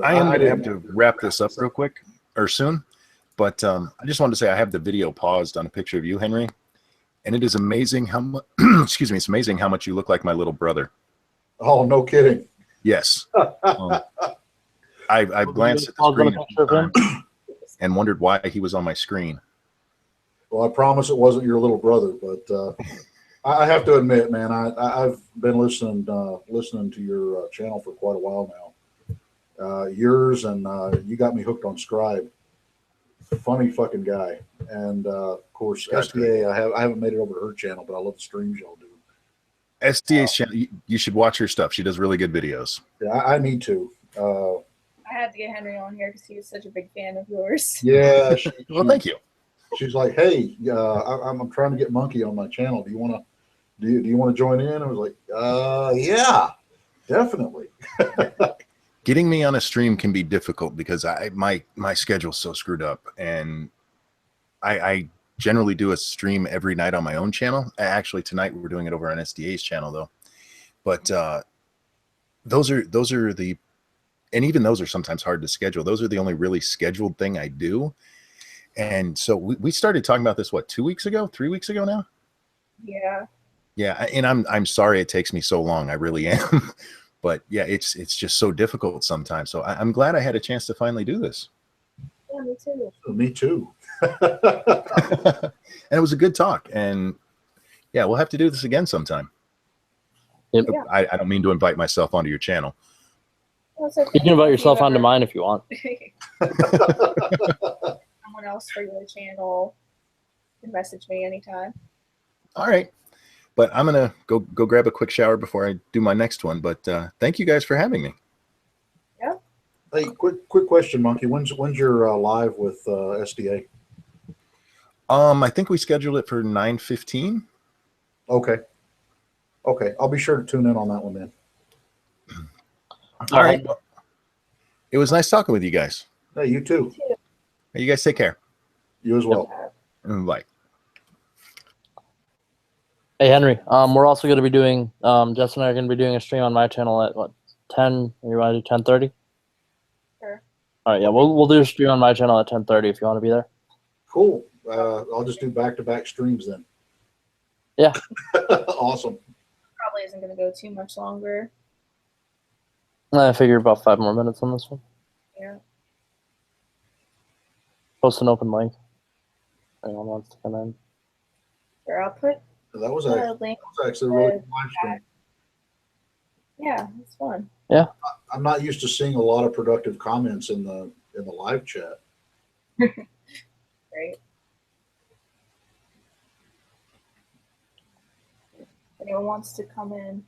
I am going to have to wrap this up real quick or soon, but I just wanted to say I have the video paused on a picture of you, Henry, and it is amazing how much. Excuse me, it's amazing how much you look like my little brother. Oh, no kidding. Yes. I've glanced at the screen a few times and wondered why he was on my screen. Well, I promise it wasn't your little brother, but I have to admit, man, I've been listening to your channel for quite a while now. Yours, and you got me hooked on Scribe. Funny fucking guy. And of course, SDA, I haven't made it over to her channel, but I love the streams y'all do. SDA's channel, you should watch her stuff. She does really good videos. Yeah, I need to. I had to get Henry on here because he was such a big fan of yours. Yeah. Well, thank you. She's like, hey, I'm trying to get Monkey on my channel. Do you want to join in? I was like, yeah, definitely. Getting me on a stream can be difficult because my schedule's so screwed up, and I generally do a stream every night on my own channel. Actually, tonight we're doing it over on SDA's channel though. But those are the, and even those are sometimes hard to schedule. Those are the only really scheduled thing I do. And so we started talking about this, 3 weeks ago now? Yeah. Yeah, and I'm sorry it takes me so long. I really am. But yeah, it's just so difficult sometimes. So I'm glad I had a chance to finally do this. Yeah, me too. Me too. And it was a good talk. And yeah, we'll have to do this again sometime. Yep. Yeah. I don't mean to invite myself onto your channel. Okay. You can invite yourself onto mine if you want. Someone else for your channel can message me anytime. All right. But I'm going to go grab a quick shower before I do my next one. But thank you guys for having me. Yeah. Hey, quick question, Monkey. When's your live with SDA? I think we scheduled it for 9:15. Okay. I'll be sure to tune in on that one then. All right. It was nice talking with you guys. Hey, you too. Hey, you guys take care. You as well. Bye. Hey, Henry, we're also going to be doing, Jess and I are going to be doing a stream on my channel at 10. You want to do 10:30? Sure. All right, yeah, we'll do a stream on my channel at 10:30 if you want to be there. Cool. I'll just do back-to-back streams then. Yeah. Awesome. Probably isn't going to go too much longer. I figure about 5 more minutes on this one. Yeah. Post an open mic. Anyone wants to come in. Sure, I'll put That was the link. actually a really good live stream. Yeah, it's fun. I'm not used to seeing a lot of productive comments in the live chat. Great. Anyone wants to come in?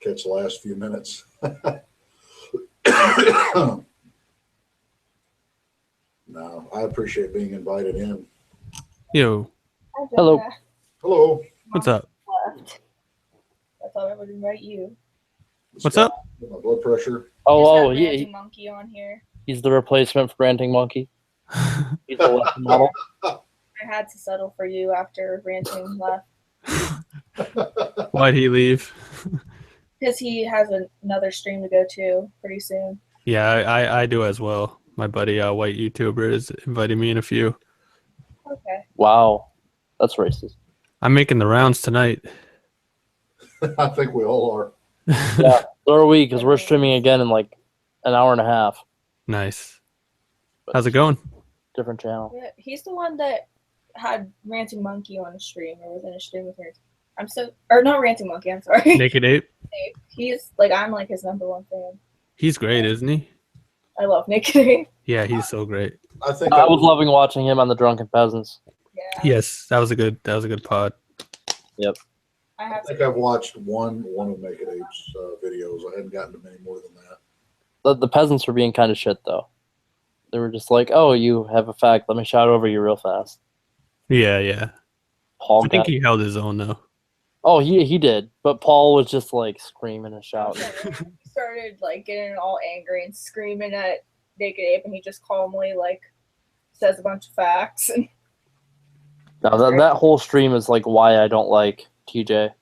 Catch the last few minutes. No, I appreciate being invited in. Yo, Hi, Hello. Jessica. Hello. what's up? Left. I thought I would invite you. What's up? My blood pressure. Oh, Just got yeah, Ranting Monkey on here. he's the replacement for Ranting Monkey. He's the left model. I had to settle for you after Ranting left Why'd he leave? because he has another stream to go to pretty soon. Yeah, I do as well. My buddy, white YouTuber, is inviting me in a few. Okay. Wow, that's racist. I'm making the rounds tonight. I think we all are. Yeah, so are we, because we're streaming again in like an hour and a half. Nice. How's it going? Different channel. Yeah, he's the one that had Ranting Monkey on a stream or was in a stream with her. Or not Ranting Monkey, I'm sorry. Naked Ape? He's like, I'm like his #1 fan. He's great, isn't he? I love Naked Ape. Yeah, he's so great. I think I was loving watching him on the Drunken Peasants. Yeah. Yes, that was a good pod. I have I think I've watched one of Naked Ape's videos. I haven't gotten to many more than that. The peasants were being kind of shit, though. They were just like, oh, you have a fact. Let me shout over you real fast. Yeah. Paul I think got... he held his own though. Oh, he did. But Paul was just like screaming and shouting. He started like getting all angry and screaming at Naked Ape, and he just calmly like says a bunch of facts. And No, that whole stream is like why I don't like TJ.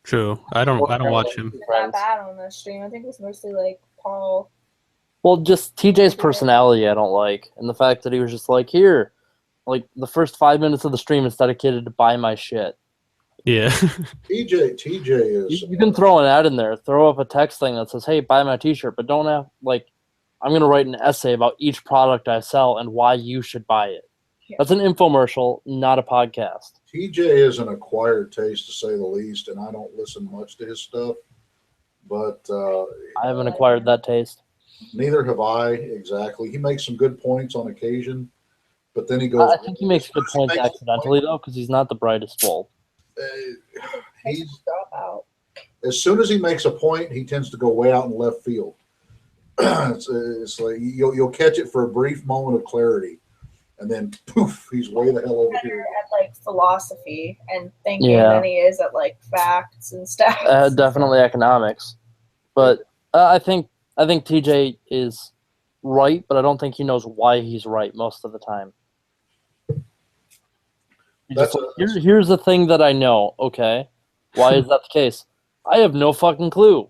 True. I don't watch him. it's not bad on the stream. I think it was mostly like Paul. Well, just TJ's personality I don't like. And the fact that he was just like, here, like the first 5 minutes of the stream is dedicated to buy my shit. Yeah. TJ is. You can throw an ad in there, throw up a text thing that says, hey, buy my t-shirt, but don't have, like, I'm going to write an essay about each product I sell and why you should buy it. Yeah. That's an infomercial, not a podcast. TJ is an acquired taste, to say the least, and I don't listen much to his stuff. But I haven't acquired that taste. neither have I exactly. He makes some good points on occasion, but then he goes. I think he makes good points accidentally, though, because he's not the brightest bulb. He's Drop out. as soon as he makes a point, he tends to go way out in left field. it's like you'll catch it for a brief moment of clarity, and then poof, he's way the hell over Better here. at like philosophy and thinking Yeah. than he is at like facts and stuff. Definitely economics. But I think TJ is right, but I don't think he knows why he's right most of the time. That's Here's the thing that I know, okay? Why is that the case? I have no fucking clue.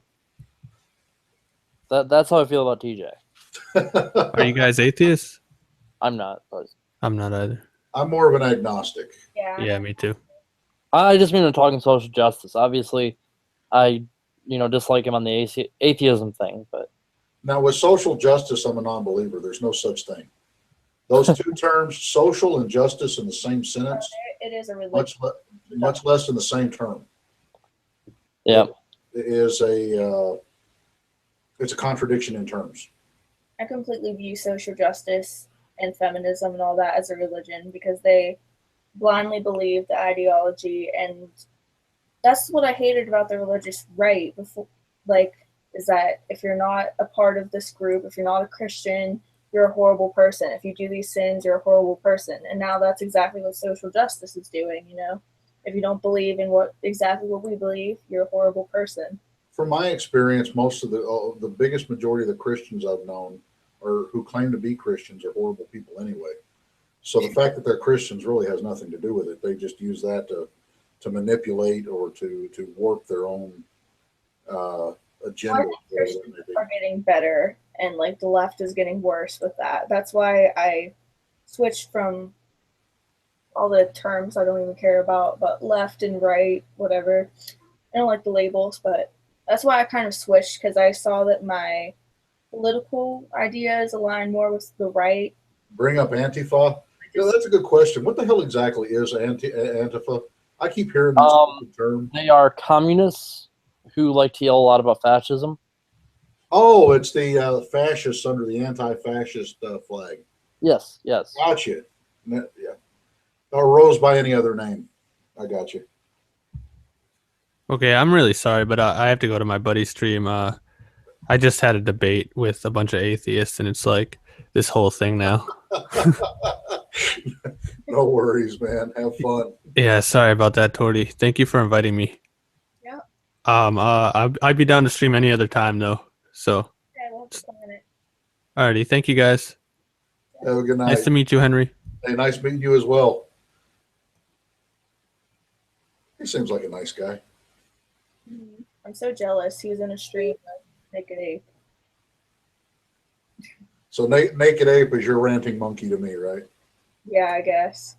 That's how I feel about TJ. Are you guys atheists? I'm not, but I'm not either. I'm more of an agnostic. Yeah. Yeah, me too. I just mean I'm talking social justice. Obviously, I dislike him on the atheism thing, but Now, with social justice, I'm a non-believer. There's no such thing. Those two terms, social and justice, in the same sentence, It is a religion. much less in the same term. yeah. It is it's a contradiction in terms. I completely view social justice and feminism and all that as a religion because they blindly believe the ideology, and that's what I hated about the religious right before, is that if you're not a part of this group, if you're not a Christian, you're a horrible person. If you do these sins, you're a horrible person. And now that's exactly what social justice is doing, If you don't believe in exactly what we believe, you're a horrible person. From my experience, most of the biggest majority of the Christians I've known, or who claim to be Christians, are horrible people anyway. So the fact that they're Christians really has nothing to do with it. They just use that to manipulate or to warp their own agenda. I think Christians are getting better, and like the left is getting worse with that. That's why I switched from all the terms I don't even care about, but left and right, whatever. I don't like the labels, but that's why I kind of switched because I saw that my political ideas align more with the right. Bring up Antifa. You know, that's a good question. What the hell exactly is Antifa? I keep hearing this term. They are communists who like to yell a lot about fascism. Oh, it's the fascists under the anti-fascist flag. Yes, yes. Gotcha. Yeah. Or rose by any other name. I got you. Okay, I'm really sorry, but I have to go to my buddy's stream. I just had a debate with a bunch of atheists, and it's like this whole thing now. No worries, man. Have fun. Yeah, sorry about that, Torty. Thank you for inviting me. Yeah. I'd be down to stream any other time though. So, Okay, we'll have to plan it. alrighty, thank you guys. Have a good night. Nice to meet you, Henry. Hey, nice meeting you as well. He seems like a nice guy. I'm so jealous. He was in a stream of Naked Ape. So Naked Ape is your ranting monkey to me, right? Yeah, I guess.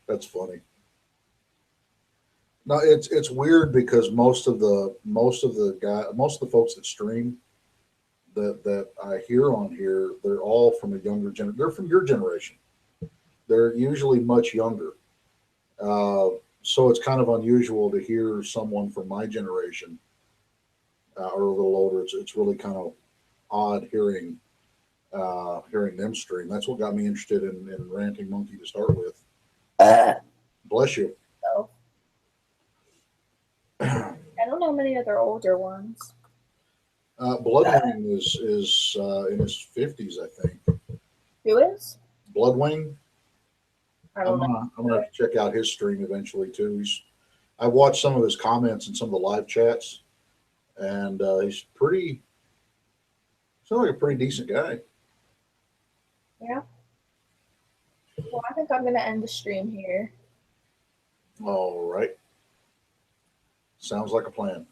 That's funny. No, it's weird because most of the folks that stream that I hear on here, they're all from a younger generation. They're from your generation. They're usually much younger. So it's kind of unusual to hear someone from my generation or a little older. It's really kind of odd hearing them stream. That's what got me interested in Ranting Monkey to start with. Bless you. So I don't know many other older ones. Bloodwing is in his 50s, I think. Who is? Bloodwing. I don't know. I'm gonna have to check out his stream eventually too. I watched some of his comments in some of the live chats, and he's sounds like a pretty decent guy. Yeah. Well, I think I'm gonna end the stream here. All right. Sounds like a plan.